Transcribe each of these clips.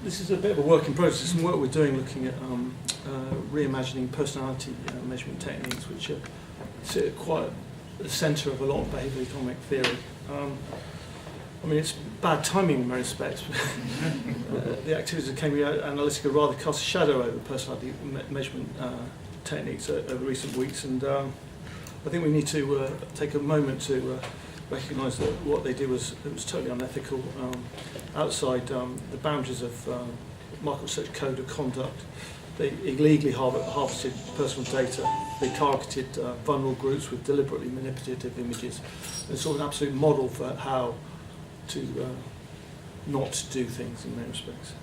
this is a bit of a work in process. Some work we're doing looking at reimagining personality measurement techniques, which sit at quite the centre of a lot of behavioural economic theory. I mean, it's bad timing in many respects. The activities of Cambridge Analytica rather cast a shadow over personality measurement techniques over recent weeks, and I think we need to take a moment to recognise that what they did was totally unethical, outside the boundaries of market research code of conduct. They illegally harvested personal data. They targeted vulnerable groups with deliberately manipulative images. It's sort of an absolute model for how to not do things in many respects.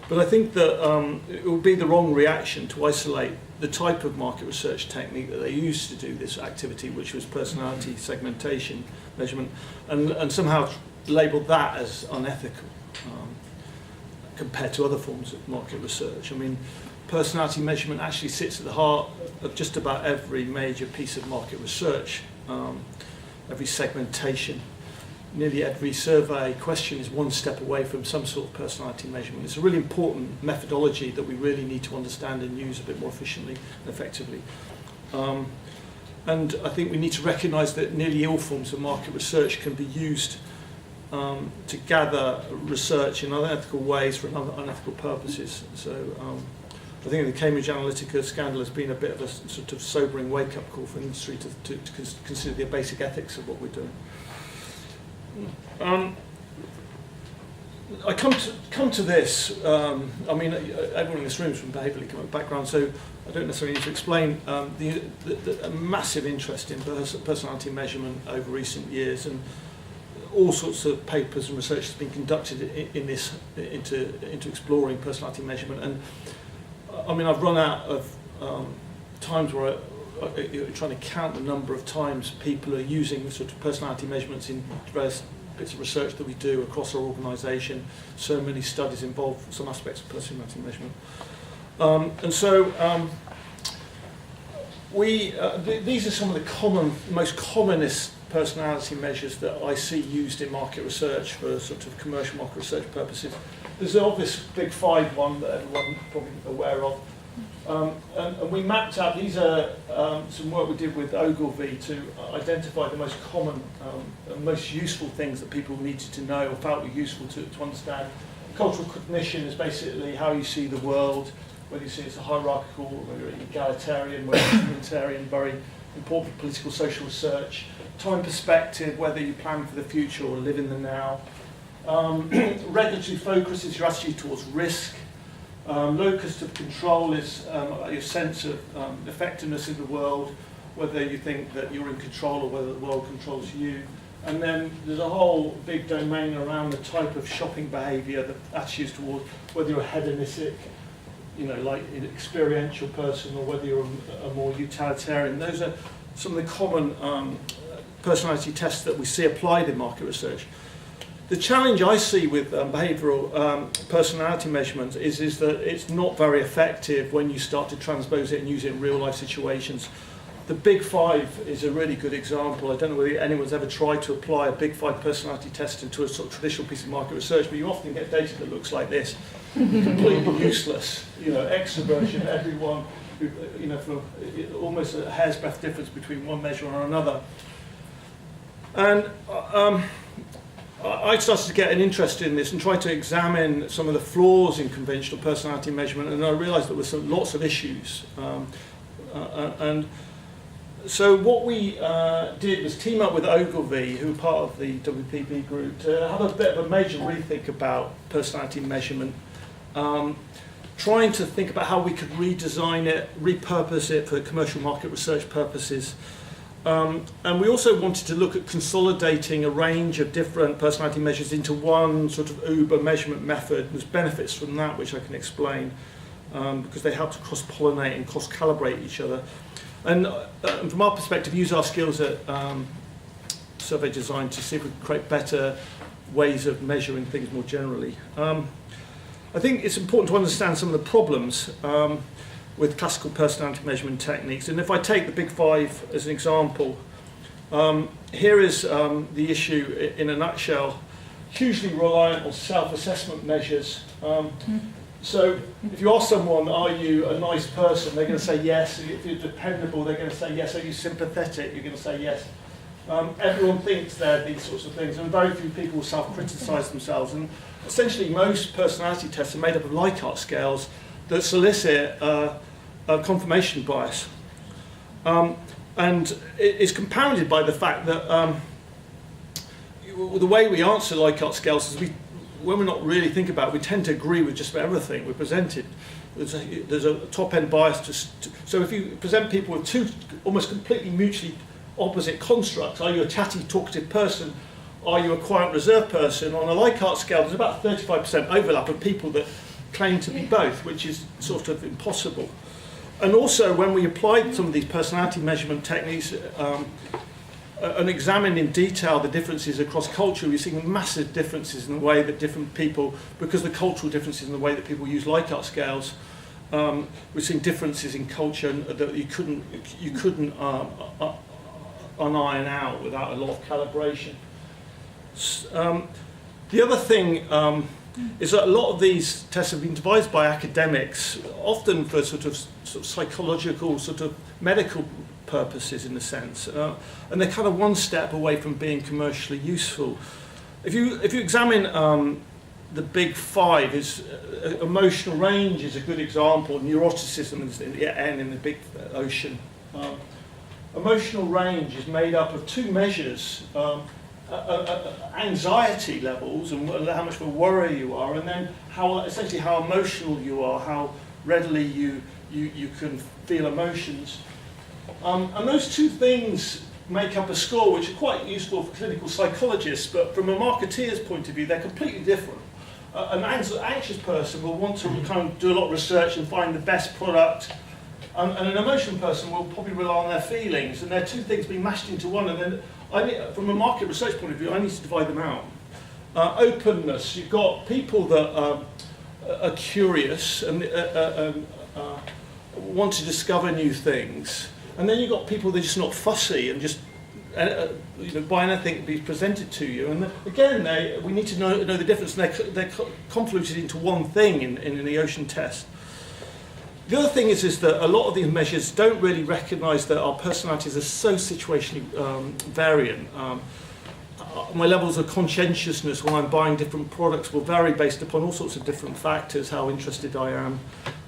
But I think that it would be the wrong reaction to isolate the type of market research technique that they used to do this activity, which was personality segmentation measurement, and somehow label that as unethical compared to other forms of market research. I mean, personality measurement actually sits at the heart of just about every major piece of market research, every segmentation. Nearly every survey question is one step away from some sort of personality measurement. It's a really important methodology that we really need to understand and use a bit more efficiently and effectively. And I think we need to recognise that nearly all forms of market research can be used to gather research in unethical ways for unethical purposes. So I think the Cambridge Analytica scandal has been a bit of a sort of sobering wake-up call for industry to consider the basic ethics of what we're doing. I come to this. I mean, everyone in this room is from behavioural economic background, so I don't necessarily need to explain the massive interest in personality measurement over recent years, and all sorts of papers and research has been conducted in this into exploring personality measurement. And I mean, I've run out of times where trying to count the number of times people are using sort of personality measurements in various bits of research that we do across our organisation. So many studies involve some aspects of personality measurement. And so these are some of the most commonest personality measures that I see used in market research for sort of commercial market research purposes. There's the obvious Big Five one that everyone's probably aware of. And we mapped out, these are some work we did with Ogilvy to identify the most common and most useful things that people needed to know or felt were useful to understand. Cultural cognition is basically how you see the world, whether you see it as a hierarchical, whether it's egalitarian, whether it's communitarian, very important for political social research. Time perspective, whether you plan for the future or live in the now. Regulatory focus is your attitude towards risk. Locus of control is your sense of effectiveness in the world, whether you think that you're in control or whether the world controls you. And then there's a whole big domain around the type of shopping behaviour, the attitudes towards whether you're a hedonistic, like an experiential person, or whether you're a more utilitarian. Those are some of the common personality tests that we see applied in market research. The challenge I see with behavioural personality measurements is that it's not very effective when you start to transpose it and use it in real life situations. The Big Five is a really good example. I don't know whether anyone's ever tried to apply a Big Five personality test into a sort of traditional piece of market research, but you often get data that looks like this, completely useless. Extroversion, everyone, for almost a hair's breadth difference between one measure and another. And I started to get an interest in this and tried to examine some of the flaws in conventional personality measurement, and I realised there were lots of issues. And so what we did was team up with Ogilvy, who were part of the WPB group, to have a bit of a major rethink about personality measurement, trying to think about how we could redesign it, repurpose it for commercial market research purposes. And we also wanted to look at consolidating a range of different personality measures into one sort of Uber measurement method. There's benefits from that, which I can explain, because they help to cross-pollinate and cross-calibrate each other. And from our perspective, use our skills at survey design to see if we can create better ways of measuring things more generally. I think it's important to understand some of the problems with classical personality measurement techniques. And if I take the Big Five as an example, here is the issue in a nutshell. Hugely reliant on self-assessment measures So if you ask someone, are you a nice person, they're going to say yes. If you're dependable, they're going to say yes. Are you sympathetic? You're going to say yes. Everyone thinks they're these sorts of things, and very few people self-criticise themselves. And essentially, most personality tests are made up of Likert scales that solicit a confirmation bias. And it's compounded by the fact that the way we answer Likert scales is when we're not really thinking about it, we tend to agree with just about everything we're presented. There's a top-end bias. So if you present people with two almost completely mutually opposite constructs, are you a chatty, talkative person? Are you a quiet, reserved person? On a Likert scale, there's about 35% overlap of people that claim to be both, which is sort of impossible. And also, when we applied some of these personality measurement techniques and examined in detail the differences across culture, we're seeing massive differences in the way that different people, because of the cultural differences in the way that people use Likert scales, we're seeing differences in culture that you couldn't uniron out without a lot of calibration. The other thing is that a lot of these tests have been devised by academics, often for sort of psychological, sort of medical purposes in a sense, and they're kind of one step away from being commercially useful. If you examine the big five, emotional range is a good example. Neuroticism is the N in the big ocean. Emotional range is made up of two measures. Anxiety levels and how much of a worrier you are, and then essentially how emotional you are, how readily you can feel emotions. And those two things make up a score which is quite useful for clinical psychologists, but from a marketeer's point of view, they're completely different. An anxious person will want to kind of do a lot of research and find the best product, and an emotional person will probably rely on their feelings, and they're two things being mashed into one. And then, from a market research point of view, I need to divide them out. Openness, you've got people that are curious and want to discover new things, and then you've got people that are just not fussy and just buy anything that be presented to you. And again, we need to know the difference, and they're convoluted into one thing in the ocean test. The other thing is that a lot of these measures don't really recognise that our personalities are so situationally variant. My levels of conscientiousness when I'm buying different products will vary based upon all sorts of different factors, how interested I am,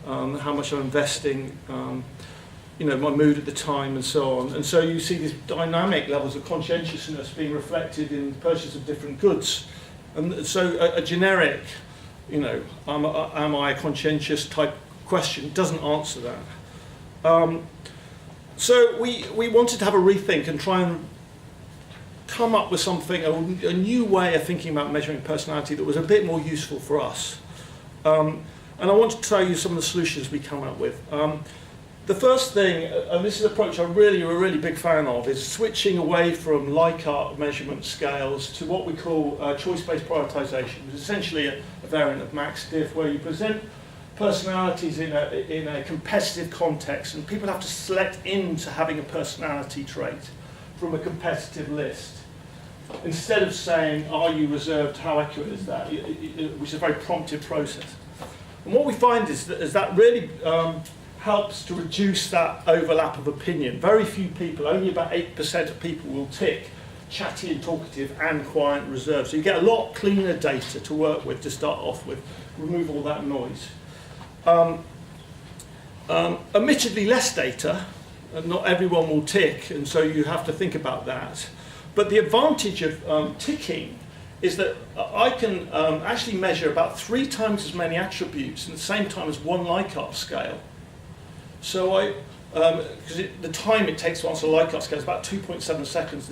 how much I'm investing, my mood at the time, and so on. And so you see these dynamic levels of conscientiousness being reflected in the purchase of different goods. And so a generic, am I a conscientious type question doesn't answer that. So we wanted to have a rethink and try and come up with something, a new way of thinking about measuring personality that was a bit more useful for us. And I want to tell you some of the solutions we come up with. The first thing, and this is an approach I'm really a really big fan of, is switching away from Likert measurement scales to what we call choice-based prioritization, which is essentially a variant of max diff, where you present personalities in a competitive context, and people have to select into having a personality trait from a competitive list, instead of saying, are you reserved, how accurate is that, which is a very promptive process. And what we find is that really helps to reduce that overlap of opinion. Very few people, only about 8% of people will tick chatty and talkative and quiet and reserved. So you get a lot cleaner data to work with to start off with, remove all that noise. Admittedly less data, and not everyone will tick, and so you have to think about that. But the advantage of ticking is that I can actually measure about 3 times as many attributes in the same time as one Likert scale. So because the time it takes to answer a Likert scale is about 2.7 seconds.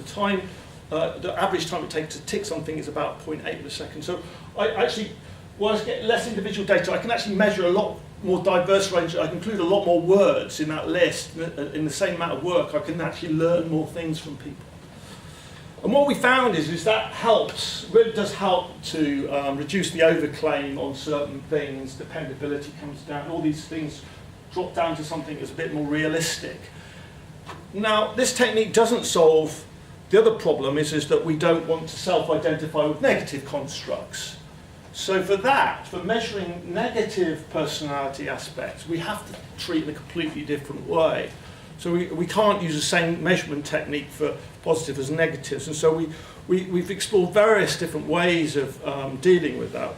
The average time it takes to tick something is about 0.8 of a second. So I actually, whilst I get less individual data, I can actually measure a lot more diverse range. I can include a lot more words in that list. In the same amount of work, I can actually learn more things from people. And what we found is that really does help to reduce the overclaim on certain things. Dependability comes down. All these things drop down to something that's a bit more realistic. Now, this technique doesn't solve the other problem. Is that we don't want to self-identify with negative constructs. So for that, for measuring negative personality aspects, we have to treat in a completely different way. So we can't use the same measurement technique for positive as negatives. And so we've explored various different ways of dealing with that.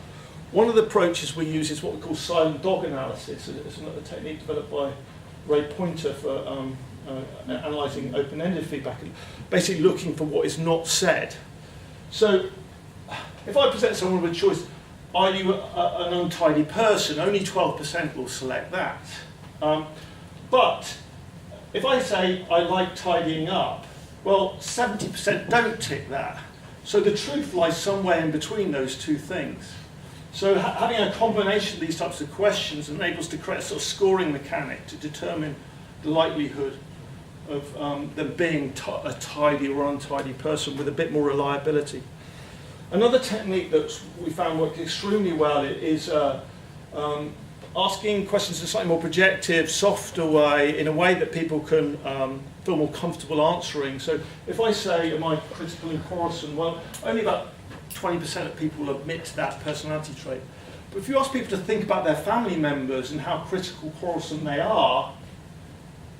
One of the approaches we use is what we call silent dog analysis. It's another technique developed by Ray Pointer for analysing open-ended feedback and basically looking for what is not said. So if I present someone with a choice, are you an untidy person? Only 12% will select that. But if I say I like tidying up, well, 70% don't tick that. So the truth lies somewhere in between those two things. So having a combination of these types of questions enables to create a sort of scoring mechanic to determine the likelihood of them being a tidy or untidy person with a bit more reliability. Another technique that we found worked extremely well is asking questions in a slightly more projective, softer way, in a way that people can feel more comfortable answering. So if I say, am I critical and quarrelsome? Well, only about 20% of people admit to that personality trait. But if you ask people to think about their family members and how critical, quarrelsome they are,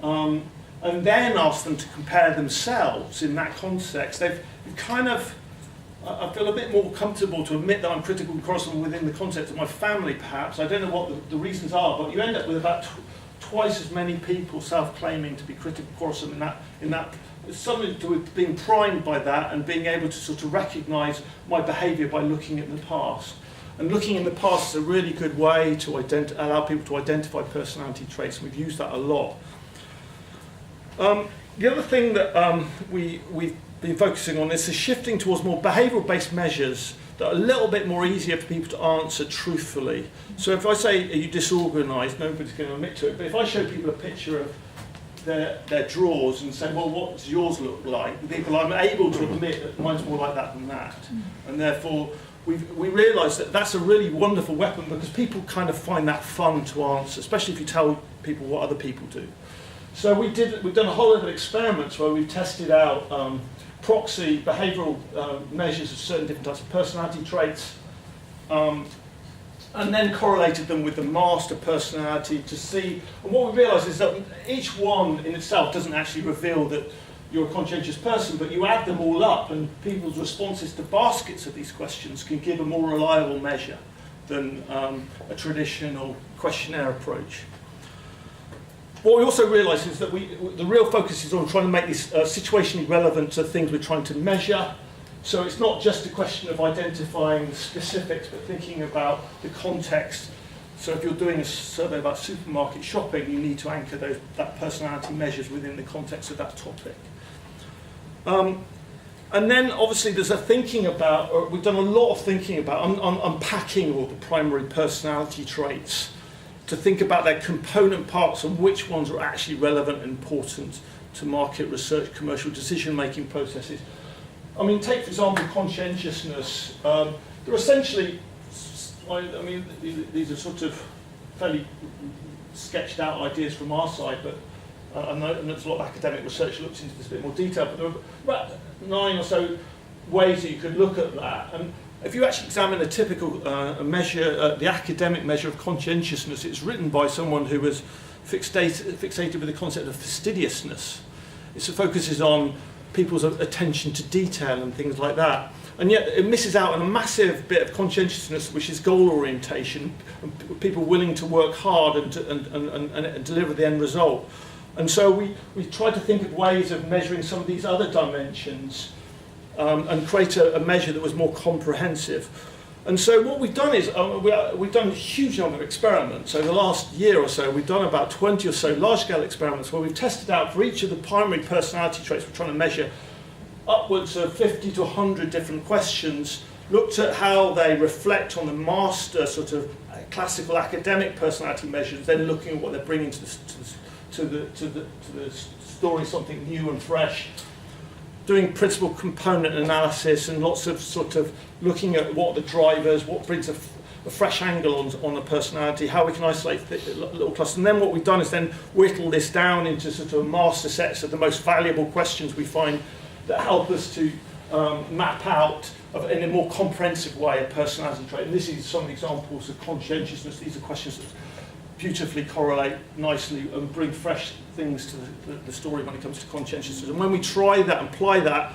and then ask them to compare themselves in that context, they've kind of, I feel a bit more comfortable to admit that I'm critical and quarrelsome within the context of my family, perhaps. I don't know what the reasons are, but you end up with about twice as many people self-claiming to be critical and quarrelsome in that. It's something to do with being primed by that and being able to sort of recognise my behaviour by looking at the past. And looking in the past is a really good way to allow people to identify personality traits, and we've used that a lot. The other thing that we've been focusing on is shifting towards more behavioural-based measures that are a little bit more easier for people to answer truthfully. So if I say, are you disorganised, nobody's going to admit to it, but if I show people a picture of their drawers and say, well, what does yours look like? People, I'm able to admit that mine's more like that than that. And therefore, we realise that that's a really wonderful weapon because people kind of find that fun to answer, especially if you tell people what other people do. So we've done a whole lot of experiments where we've tested out proxy behavioural measures of certain different types of personality traits, and then correlated them with the master personality to see. And what we realised is that each one in itself doesn't actually reveal that you're a conscientious person, but you add them all up, and people's responses to baskets of these questions can give a more reliable measure than a traditional questionnaire approach. What we also realised is that the real focus is on trying to make this situationally relevant to things we're trying to measure. So it's not just a question of identifying the specifics, but thinking about the context. So if you're doing a survey about supermarket shopping, you need to anchor that personality measures within the context of that topic. And then obviously there's a thinking about, we've done a lot of thinking about unpacking all the primary personality traits to think about their component parts and which ones are actually relevant and important to market research, commercial decision-making processes. I mean, take, for example, conscientiousness. They're essentially, I mean, these are sort of fairly sketched out ideas from our side, but I know there's a lot of academic research that looks into this in a bit more detail, but there are about 9 or so ways that you could look at that. And if you actually examine a typical measure, the academic measure of conscientiousness, it's written by someone who was fixated with the concept of fastidiousness. It focuses on people's attention to detail and things like that. And yet it misses out on a massive bit of conscientiousness, which is goal orientation, and people willing to work hard and deliver the end result. And so we tried to think of ways of measuring some of these other dimensions and create a measure that was more comprehensive. And so what we've done is we've done a huge number of experiments. Over the last year or so, we've done about 20 or so large-scale experiments where we've tested out for each of the primary personality traits we're trying to measure upwards of 50 to 100 different questions, looked at how they reflect on the master sort of classical academic personality measures, then looking at what they're bringing to the story, something new and fresh, doing principal component analysis and lots of sort of looking at what the drivers, what brings a fresh angle on a personality, how we can isolate little clusters. And then what we've done is then whittle this down into sort of master sets of the most valuable questions we find that help us to map out in a more comprehensive way a personality trait. And this is some examples of conscientiousness. These are questions that beautifully correlate nicely and bring fresh things to the story when it comes to conscientiousness. And when we try that and apply that,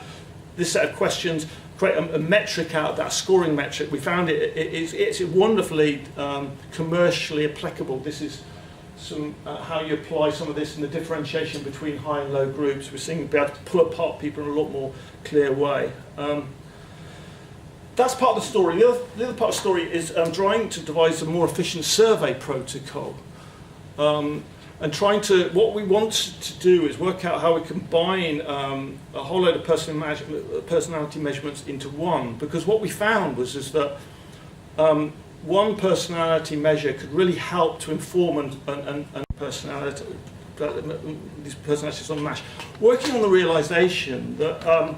this set of questions, create a metric out of that, scoring metric, we found it's wonderfully commercially applicable. This is some how you apply some of this in the differentiation between high and low groups. We're seeing be able to pull apart people in a lot more clear way. That's part of the story. The other part of the story is trying to devise a more efficient survey protocol. And trying to, what we want to do is work out how we combine a whole load of personality measurements into one. Because what we found was that one personality measure could really help to inform and personality, these personalities on MASH. Working on the realization that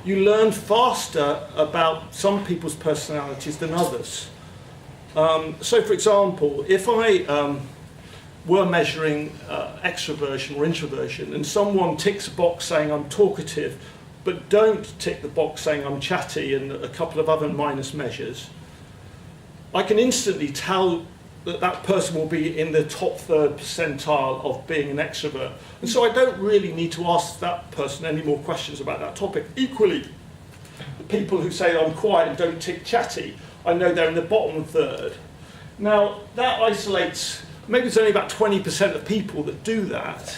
you learn faster about some people's personalities than others. So for example, if I were measuring extroversion or introversion and someone ticks a box saying I'm talkative but don't tick the box saying I'm chatty and a couple of other minus measures, I can instantly tell that that person will be in the top third percentile of being an extrovert. And so I don't really need to ask that person any more questions about that topic. Equally, the people who say I'm quiet and don't tick chatty, I know they're in the bottom third. Now, that isolates, maybe it's only about 20% of people that do that,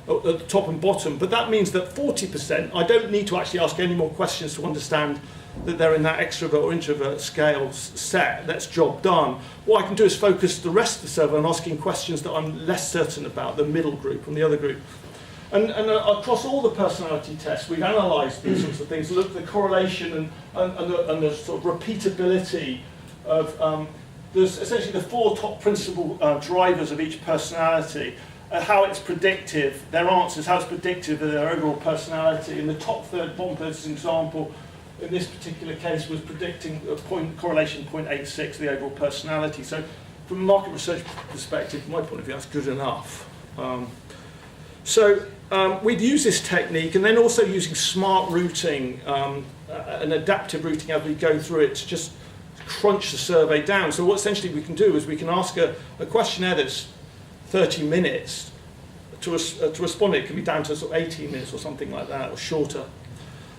at the top and bottom, but that means that 40%, I don't need to actually ask any more questions to understand that they're in that extrovert or introvert scale set. That's job done. What I can do is focus the rest of the survey on asking questions that I'm less certain about, the middle group and the other group. And across all the personality tests, we've analysed these sorts of things, looked at the correlation and the sort of repeatability of, there's essentially the four top principal drivers of each personality, how it's predictive, their answers, how it's predictive of their overall personality. In the top third, bottom third, as an example, in this particular case was predicting a correlation 0.86 the overall personality. So from a market research perspective, from my point of view, that's good enough. We'd use this technique and then also using smart routing and adaptive routing as we go through it to just crunch the survey down. So what essentially we can do is we can ask a questionnaire that's 30 minutes to respond. It can be down to sort of 18 minutes or something like that, or shorter.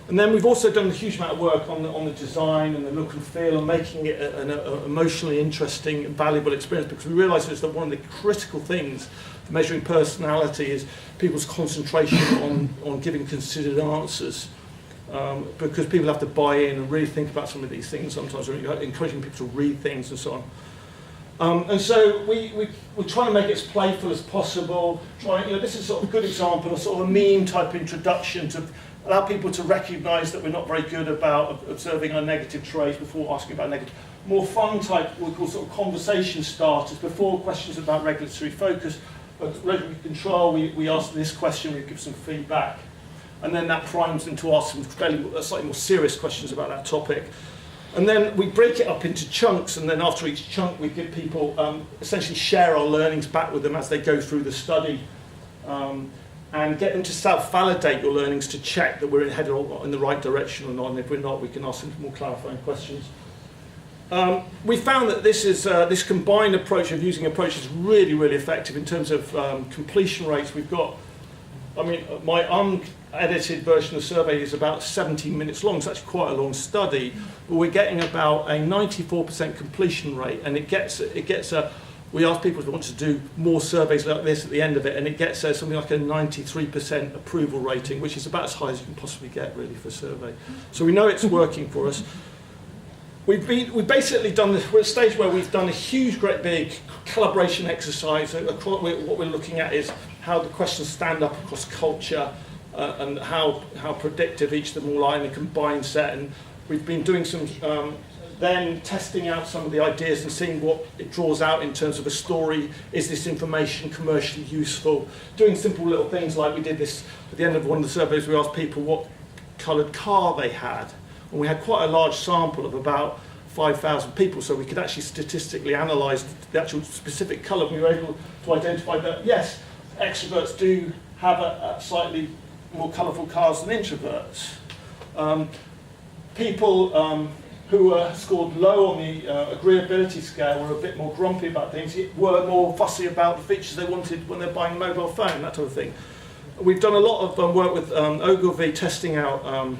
And then we've also done a huge amount of work on the design and the look and feel and making it an emotionally interesting and valuable experience, because we realised that one of the critical things for measuring personality is people's concentration on giving considered answers, because people have to buy in and really think about some of these things sometimes, or encouraging people to read things and so on. And so we're trying to make it as playful as possible. This is sort of a good example of sort of a meme type introduction to allow people to recognise that we're not very good about observing our negative traits before asking about negative. More fun type, we call sort of conversation starters before questions about regulatory focus. Regulatory control, we ask this question, we give some feedback, and then that primes them to ask some slightly more serious questions about that topic. And then we break it up into chunks, and then after each chunk we give people essentially share our learnings back with them as they go through the study. And get them to self-validate your learnings to check that we're headed in the right direction or not, and if we're not, we can ask them more clarifying questions. We found that this combined approach of using approaches is really, really effective in terms of completion rates. We've got, my unedited version of the survey is about 17 minutes long, so that's quite a long study, but we're getting about a 94% completion rate, and we ask people if they want to do more surveys like this at the end of it, and it gets something like a 93% approval rating, which is about as high as you can possibly get, really, for a survey. So we know it's working for us. We've basically done this, we're at a stage where we've done a huge, great big calibration exercise. What we're looking at is how the questions stand up across culture and how predictive each of them all are in a combined set. And we've been doing some then testing out some of the ideas and seeing what it draws out in terms of a story. Is this information commercially useful? Doing simple little things like we did this at the end of one of the surveys. We asked people what coloured car they had, and we had quite a large sample of about 5,000 people, so we could actually statistically analyse the actual specific colour. We were able to identify that yes, extroverts do have a slightly more colourful cars than introverts. people who were scored low on the agreeability scale were a bit more grumpy about things, were more fussy about the features they wanted when they're buying a mobile phone, that sort of thing. We've done a lot of work with Ogilvy testing out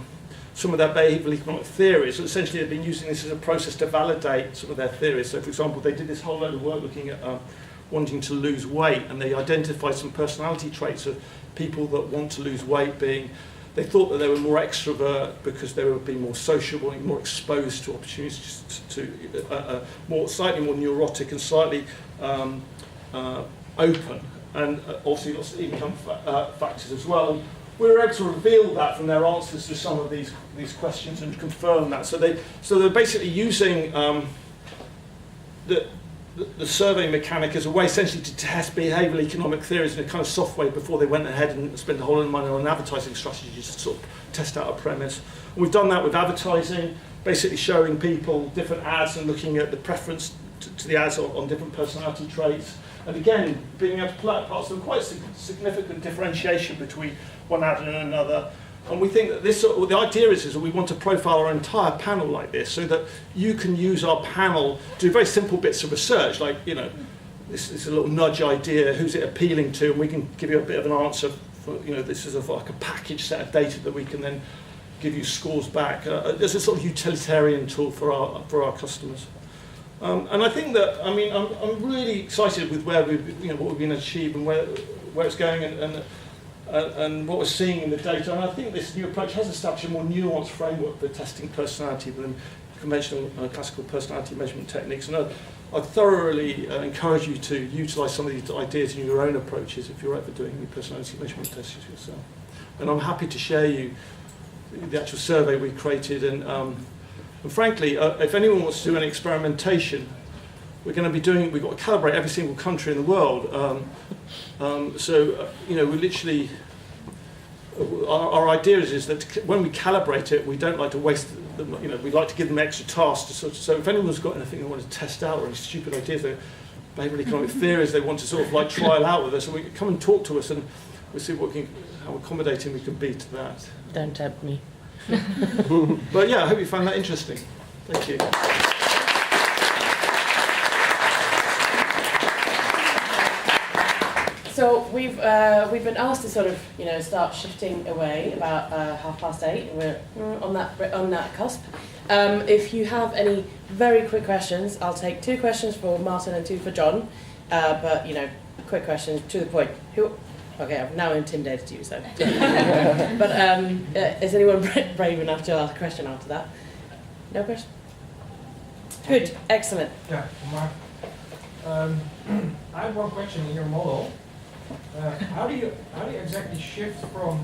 some of their behavioural economic theories. So essentially they've been using this as a process to validate some of their theories. So for example, they did this whole load of work looking at wanting to lose weight, and they identified some personality traits of people that want to lose weight being, they thought that they were more extrovert because they were being more sociable and more exposed to opportunities to slightly more neurotic and slightly open, and obviously lots of income factors as well. And we were able to reveal that from their answers to some of these questions and confirm that. So they're basically using the survey mechanic as a way essentially to test behavioural economic theories in a kind of soft way before they went ahead and spent a whole lot of money on an advertising strategy to sort of test out a premise. And we've done that with advertising, basically showing people different ads and looking at the preference to the ads on different personality traits. And again, being able to pull out parts of quite significant differentiation between one ad and another. And we think that the idea is that we want to profile our entire panel like this, so that you can use our panel to do very simple bits of research, like, you know, this is a little nudge idea, who's it appealing to, and we can give you a bit of an answer for, you know, this is like a package set of data that we can then give you scores back. There's a sort of utilitarian tool for our customers. And I think that, I mean, I'm really excited with where what we've been achieved and where it's going and what we're seeing in the data. And I think this new approach has established a more nuanced framework for testing personality than conventional classical personality measurement techniques. And I thoroughly encourage you to utilise some of these ideas in your own approaches if you're ever doing any personality measurement tests yourself. And I'm happy to share you the actual survey we created. And frankly, if anyone wants to do any experimentation, we're going to be doing, we've got to calibrate every single country in the world. You know, we literally, our idea is that when we calibrate it, we don't like to waste them, you know, we like to give them extra tasks. So if anyone's got anything they want to test out or any stupid ideas, behavioural economic theories they want to sort of like trial out with us, and we come and talk to us and we'll see how accommodating we can be to that. Don't tempt me. But yeah, I hope you found that interesting. Thank you. So we've been asked to sort of, you know, start shifting away about 8:30. We're on that cusp. If you have any very quick questions, I'll take 2 questions for Martin and 2 for John. But you know, quick questions to the point. Okay, I've now intimidated you, so. But is anyone brave enough to ask a question after that? No question? Good, excellent. Yeah, Mark. I have one question in your model. How do you exactly shift from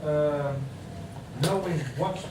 knowing what to